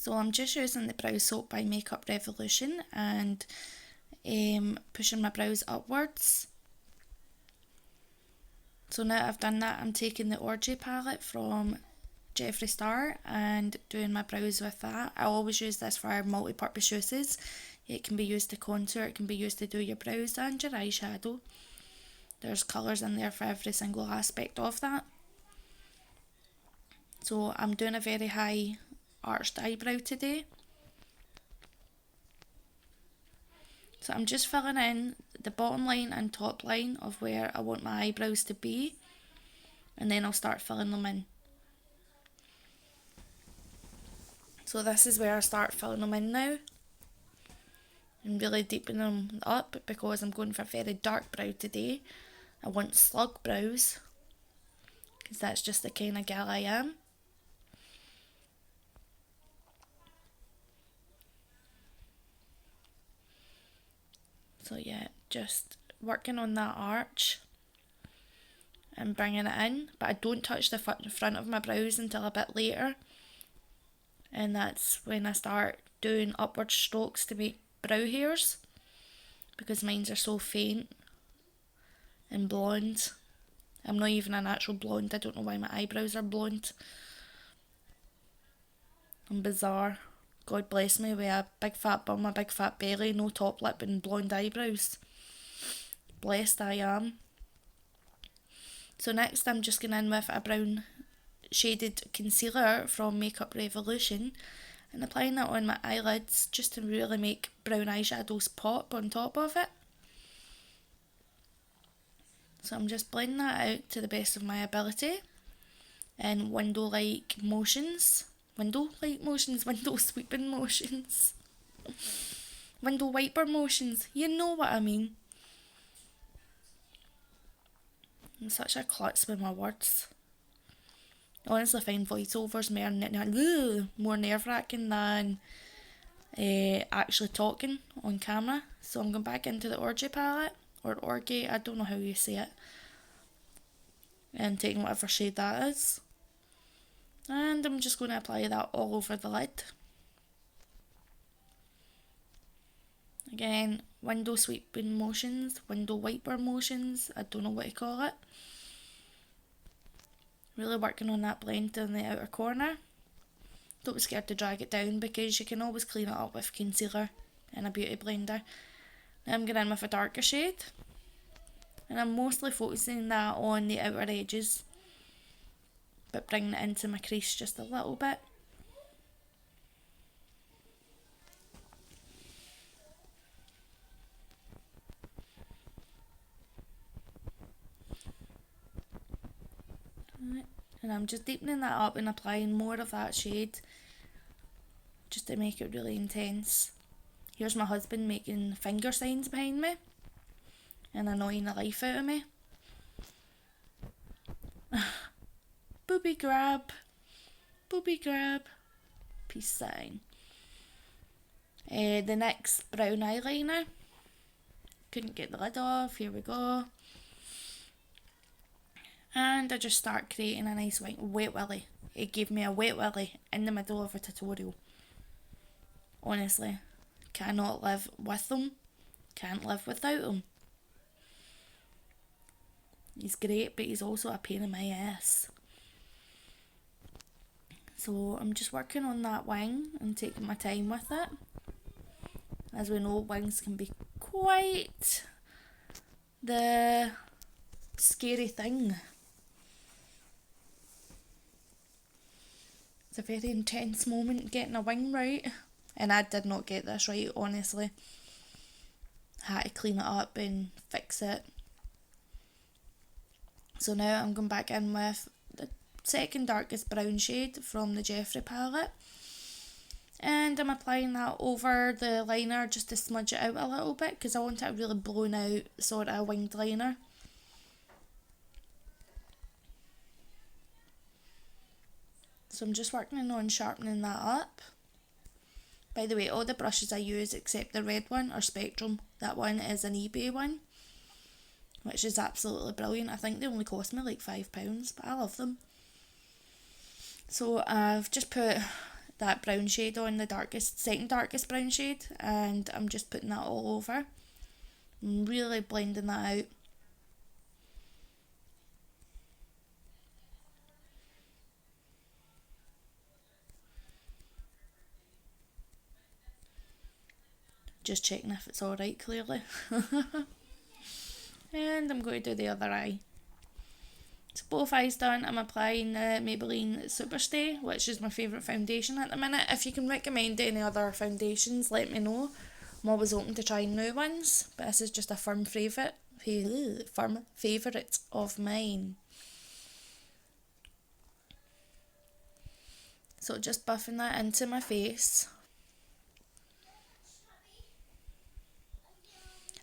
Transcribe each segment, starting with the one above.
So I'm just using the brow soap by Makeup Revolution and pushing my brows upwards. So now I've done that, I'm taking the Orgy palette from Jeffree Star and doing my brows with that. I always use this for multi-purpose uses. It can be used to contour, it can be used to do your brows and your eyeshadow. There's colours in there for every single aspect of that. So I'm doing a very high arched eyebrow today. So I'm just filling in the bottom line and top line of where I want my eyebrows to be, and then I'll start filling them in. So this is where I start filling them in now and really deepening them up, because I'm going for a very dark brow today. I want slug brows because that's just the kind of gal I am. So yeah, just working on that arch and bringing it in, but I don't touch the front of my brows until a bit later, and that's when I start doing upward strokes to make brow hairs, because mine are so faint and blonde. I'm not even a natural blonde. I don't know why my eyebrows are blonde. I'm bizarre. God bless me with a big fat bum, a big fat belly, no top lip and blonde eyebrows. Blessed I am. So next I'm just going in with a brown shaded concealer from Makeup Revolution and applying that on my eyelids just to really make brown eyeshadows pop on top of it. So I'm just blending that out to the best of my ability in window sweeping motions, window wiper motions, you know what I mean. I'm such a klutz with my words. I honestly find voiceovers more nerve-wracking than actually talking on camera. So I'm going back into the Orgy palette, or Orgy, I don't know how you say it, and taking whatever shade that is, and I'm just going to apply that all over the lid. Again, window sweeping motions, window wiper motions, I don't know what to call it. Really working on that blend in the outer corner. Don't be scared to drag it down, because you can always clean it up with concealer and a beauty blender. Now I'm going in with a darker shade, and I'm mostly focusing that on the outer edges, but bringing it into my crease just a little bit. And I'm just deepening that up and applying more of that shade just to make it really intense. Here's my husband making finger signs behind me and annoying the life out of me. Booby grab, peace sign. The next brown eyeliner, couldn't get the lid off, here we go. And I just start creating a nice wet willy. It gave me a wet willy in the middle of a tutorial. Honestly, cannot live with them, can't live without him. He's great, but he's also a pain in my ass. So I'm just working on that wing and taking my time with it. As we know, wings can be quite the scary thing. It's a very intense moment getting a wing right, and I did not get this right, honestly. Had to clean it up and fix it. So now I'm going back in with the second darkest brown shade from the Jeffree palette, and I'm applying that over the liner just to smudge it out a little bit, because I want it a really blown out sort of winged liner. So I'm just working on sharpening that up. By the way, all the brushes I use except the red one are Spectrum. That one is an eBay one, which is absolutely brilliant. I think they only cost me like £5, but I love them. So I've just put that brown shade on, the second darkest brown shade, and I'm just putting that all over. I'm really blending that out. Just checking if it's alright, clearly. And I'm going to do the other eye. So both eyes done. I'm applying the Maybelline Superstay, which is my favourite foundation at the minute. If you can recommend any other foundations, let me know. I'm always open to trying new ones, but this is just a firm favourite of mine. So just buffing that into my face.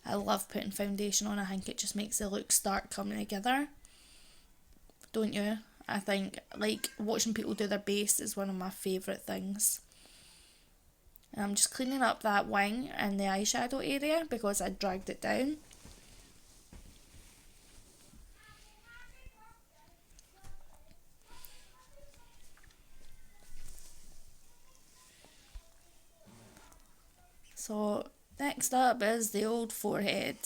I love putting foundation on. I think it just makes the look start coming together. Don't you? I think, like, watching people do their base is one of my favourite things. And I'm just cleaning up that wing and the eyeshadow area because I dragged it down. So next up is the old forehead.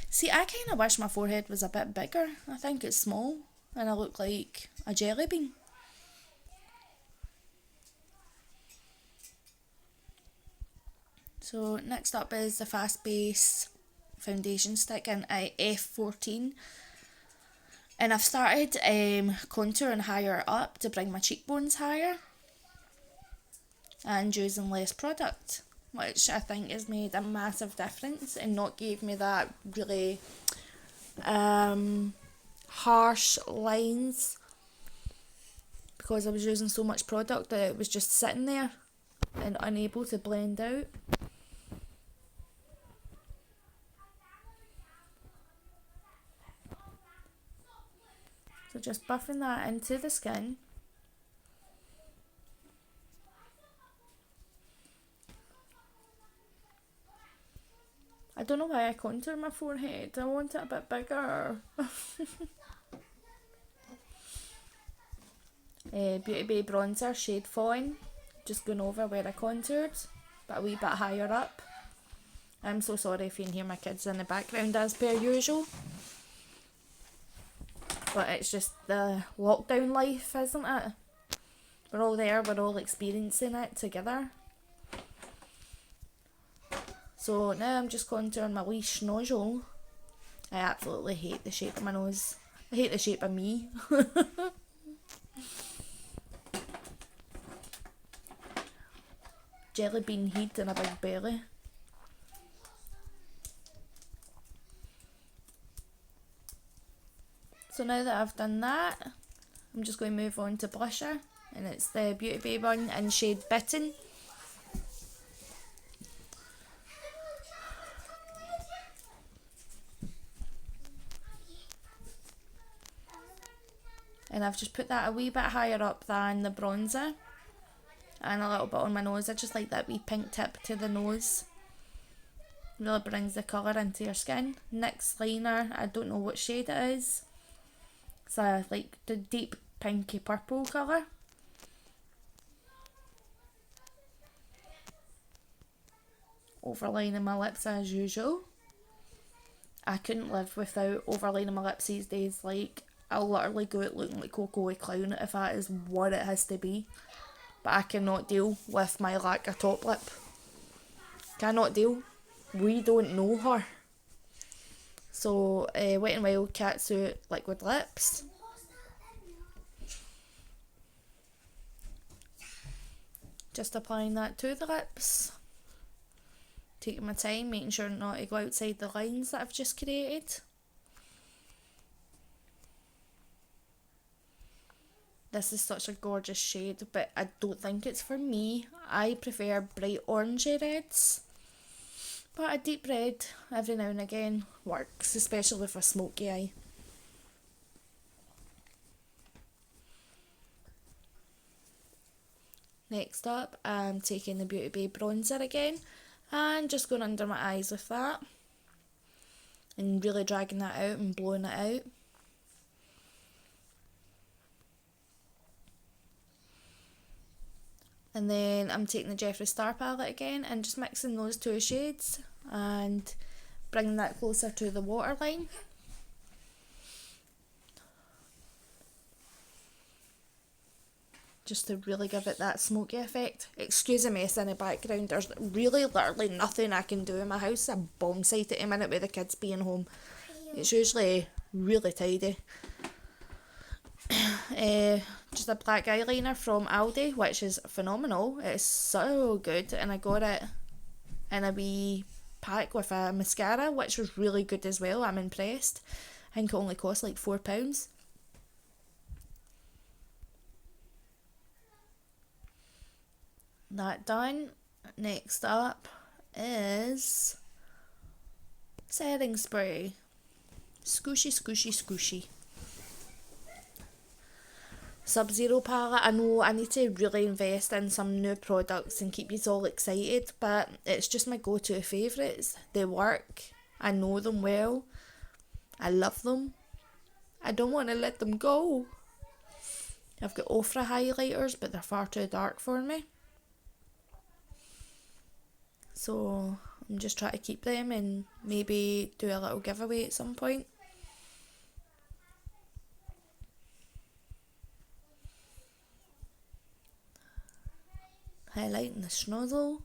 See, I kind of wish my forehead was a bit bigger. I think it's small and I look like a jelly bean. So next up is the Fast Base foundation stick in F14. And I've started contouring higher up to bring my cheekbones higher. And using less product, which I think has made a massive difference and not gave me that really harsh lines, because I was using so much product that it was just sitting there and unable to blend out. So just buffing that into the skin. I don't know why I contour my forehead. I want it a bit bigger. Beauty Bay bronzer, shade Fawn. Just going over where I contoured, but a wee bit higher up. I'm so sorry if you can hear my kids in the background as per usual. But it's just the lockdown life, isn't it? We're all there, we're all experiencing it together. So now I'm just contouring my wee nostril. I absolutely hate the shape of my nose. I hate the shape of me. Jelly bean head and a big belly. So now that I've done that, I'm just going to move on to blusher. And it's the Beauty Bay one in shade Bitten. And I've just put that a wee bit higher up than the bronzer. And a little bit on my nose. I just like that wee pink tip to the nose. Really brings the colour into your skin. NYX liner, I don't know what shade it is. It's like the deep pinky purple colour. Overlining my lips as usual. I couldn't live without overlining my lips these days. Like, I'll literally go out looking like Coco a Clown if that is what it has to be. But I cannot deal with my lack of top lip. Cannot deal. We don't know her. So, Wet n Wild Catsuit Liquid Lips. Just applying that to the lips. Taking my time, making sure not to go outside the lines that I've just created. This is such a gorgeous shade, but I don't think it's for me. I prefer bright orangey reds. But a deep red every now and again works, especially with a smoky eye. Next up, I'm taking the Beauty Bay bronzer again and just going under my eyes with that. And really dragging that out and blowing it out. And then I'm taking the Jeffree Star palette again and just mixing those two shades and bringing that closer to the waterline. Just to really give it that smoky effect. Excuse the mess in the background. There's really literally nothing I can do in my house. It's a bomb site at the minute with the kids being home. It's usually really tidy. Just a black eyeliner from Aldi, which is phenomenal. It's so good, and I got it in a wee pack with a mascara, which was really good as well. I'm impressed. I think it only cost like £4. That done. Next up is setting spray. Scooshy, scooshy, scooshy. Sub-Zero palette. I know I need to really invest in some new products and keep you all excited, but it's just my go-to favourites. They work. I know them well. I love them. I don't want to let them go. I've got Ofra highlighters, but they're far too dark for me. So I'm just trying to keep them and maybe do a little giveaway at some point. Highlighting the schnozzle.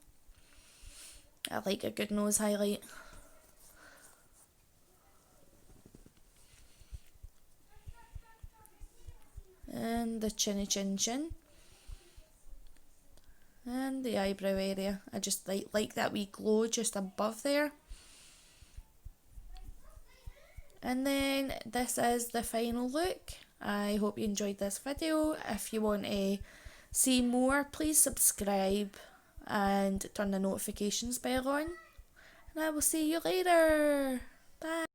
I like a good nose highlight. And the chinny chin chin. And the eyebrow area. I just like that wee glow just above there. And then this is the final look. I hope you enjoyed this video. If you want to see more, please subscribe and turn the notifications bell on. And I will see you later. Bye.